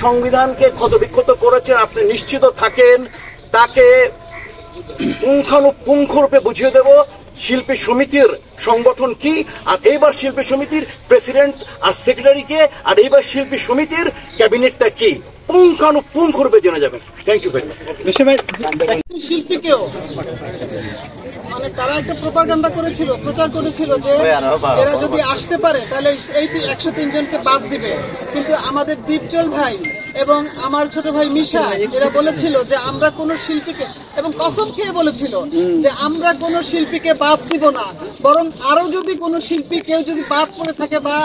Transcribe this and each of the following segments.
সংবিধানকে ক্ষতবিক্ষত করেছে আপনি নিশ্চিত থাকেন তাকে পুঙ্খানুপুঙ্খরূপে বুঝিয়ে দেব শিল্পী সমিতির সংগঠন কি, আর এইবার শিল্পী সমিতির প্রেসিডেন্ট আর সেক্রেটারিকে, আর এইবার শিল্পী সমিতির ক্যাবিনেটটা কি পুঙ্খানুপুঙ্খরূপে জেনে যাবেন। Thank you very much. শিল্পীকেও মানে তারা একটা প্রোপাগান্ডা করেছিল, প্রচার করেছিল যে এরা যদি আসতে পারে তাহলে এই 103 জনকে বাদ দিবে, কিন্তু আমাদের দীপজল ভাই এবং আমার ছোট ভাই মিশা এরা বলেছিল যে আমরা কোনো শিল্পীকে, এবং কসম খেয়ে বলেছিল যে আমরা কোনো শিল্পীকে বাদ দিব না, বরং আরো যদি কোনো শিল্পী কেউ যদি বাদ পড়ে থাকে বা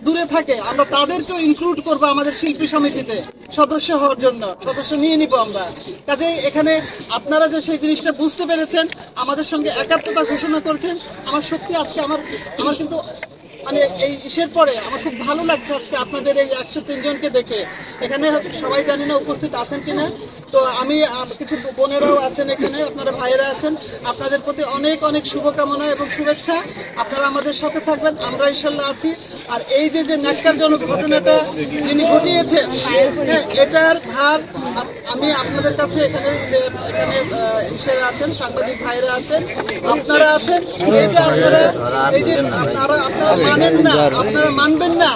দূরে থাকে আমরা তাদেরকেও ইনক্লুড করবো আমাদের শিল্পী সমিতিতে সদস্য হওয়ার জন্য, সদস্য নিয়ে নিব আমরা। কাজেই এখানে আপনারা যে সেই জিনিসটা বুঝতে পেরেছেন, আমাদের সঙ্গে একাত্মতা ঘোষণা করেছেন, আমার সত্যি আজকে আমার কিন্তু মানে এই ইসের পরে আমার খুব ভালো লাগছে আজকে আপনাদের এই 103 জনকে দেখে। এখানে সবাই জানি না উপস্থিত আছেন কিনা, তো আমি কিছু বোনেরাও আছেন এখানে, আপনারা ভাইয়েরা আছেন, আপনাদের প্রতি অনেক অনেক শুভকামনা এবং শুভেচ্ছা। আপনারা আমাদের সাথে থাকবেন, আমরা ইনশাল্লাহ আছি। আর এই যে ন্যাক্কারজনক ঘটনাটা যিনি ঘটিয়েছেন, হ্যাঁ, এটার ভার আমি আপনাদের কাছে এখানে ইসেরা আছেন, সাংবাদিক ভাইয়েরা আছেন, আপনারা আছেন, এটা আপনারা এই যে আপনারা মানেন না, আপনারা মানবেন না,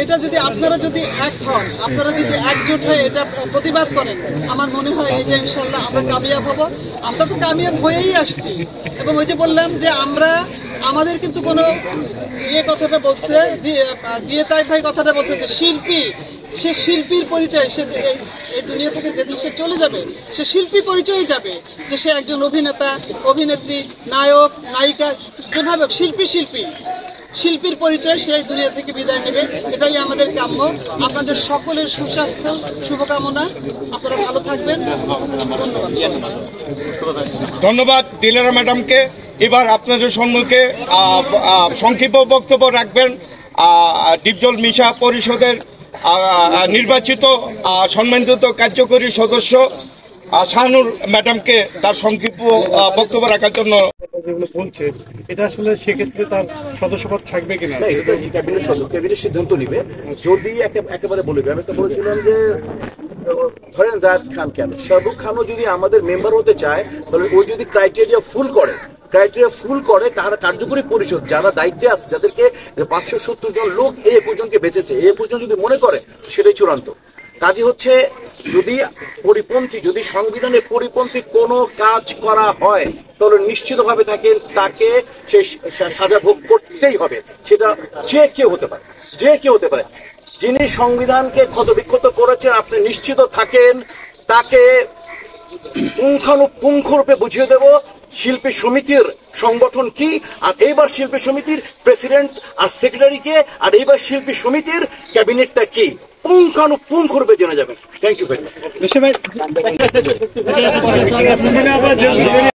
এটা যদি আপনারা যদি এক হন, আপনারা যদি একজোট হয়ে এটা প্রতিবাদ করেন, আমার মনে হয় এটা ইনশাল্লাহ আমরা কামিয়াব হব। আমরা তো কামিয়াব হয়েই আসছি, এবং ওই যে বললাম যে আমাদের কিন্তু কোনো কথাটা বলছে দিয়ে তাই ভাই কথাটা বলছে যে সে শিল্পীর পরিচয়, সে এই দুনিয়া থেকে যেদিন সে চলে যাবে সে শিল্পী পরিচয় যাবে, যে সে একজন অভিনেতা, অভিনেত্রী, নায়ক, নায়িকা, যেভাবে শিল্পীর পরিচয় সে এই দুনিয়া থেকে বিদায় নেবে। এটাই আমাদের কাম্য। আপনাদের সকলের সুস্বাস্থ্য শুভকামনা, আপনারা ভালো থাকবেন। ধন্যবাদ দিলেরা ম্যাডামকে। এবার আপনাদের সম্মুখে সংক্ষিপ্ত বক্তব্য রাখবেন দীপজল মিশা পরিষদের নির্বাচিত সম্মানিত কার্যকরী সদস্য শাহানুর ম্যাডামকে তার সংক্ষিপ্ত বক্তব্য রাখার জন্য। যেগুলো বলছে এটা আসলে সেক্ষেত্রে তার সদস্যপদ থাকবে কিনা, ক্যাবিনেট সিদ্ধান্ত নিবে। যদি একেবারে বলবে, আমি তো বলেছিলাম যে ধরেন জায়েদ খান কেন, শাহরুখ খানও যদি আমাদের মেম্বার হতে চায় তাহলে ওই যদি ক্রাইটেরিয়া ফুল করে তার কার্যকরী পরিষদ যারা দায়িত্বে আছে, যাদেরকে 570 জন লোক এই 21 জনকে বেঁচেছে, এই 21 জন যদি মনে করে সেটাই চূড়ান্ত। কাজই হচ্ছে যদি সংবিধানের পরিপন্থী কোনো কাজ করা হয় তাহলে নিশ্চিতভাবে তাকে সেই সাজা ভোগ করতেই হবে, সেটা যে কেউ হতে পারে। যিনি সংবিধানকে ক্ষতবিক্ষত করেছে আপনি নিশ্চিত থাকেন তাকে পুঙ্খানুপুঙ্খরূপে বুঝিয়ে দেব শিল্পী সমিতির সংগঠন কি, আর এইবার শিল্পী সমিতির প্রেসিডেন্ট আর সেক্রেটারিকে, আর এইবার শিল্পী সমিতির ক্যাবিনেটটা কি পুঙ্খানুপুঙ্খরূপে জেনে যাবেন। Thank you very much.